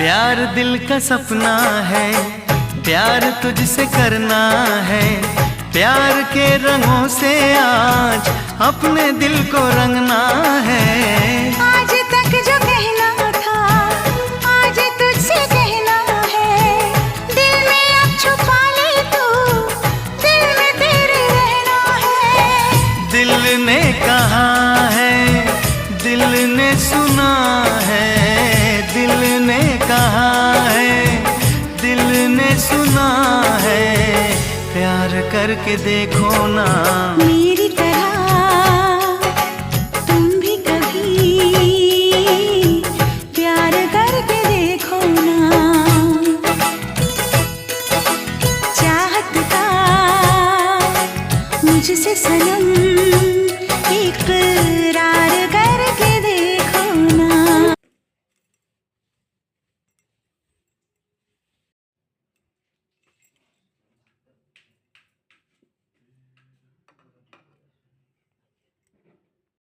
प्यार दिल का सपना है, प्यार तुझसे करना है। प्यार के रंगों से आज अपने दिल को रंगना है। आज तक जो कहना था आज तुझसे कहना है। दिल में अब छुपा ले तू, दिल में तेरे रहना है। दिल ने कहा है, दिल ने सुना है। दिल ने कहा है, दिल ने सुना है। प्यार करके देखो ना, मेरी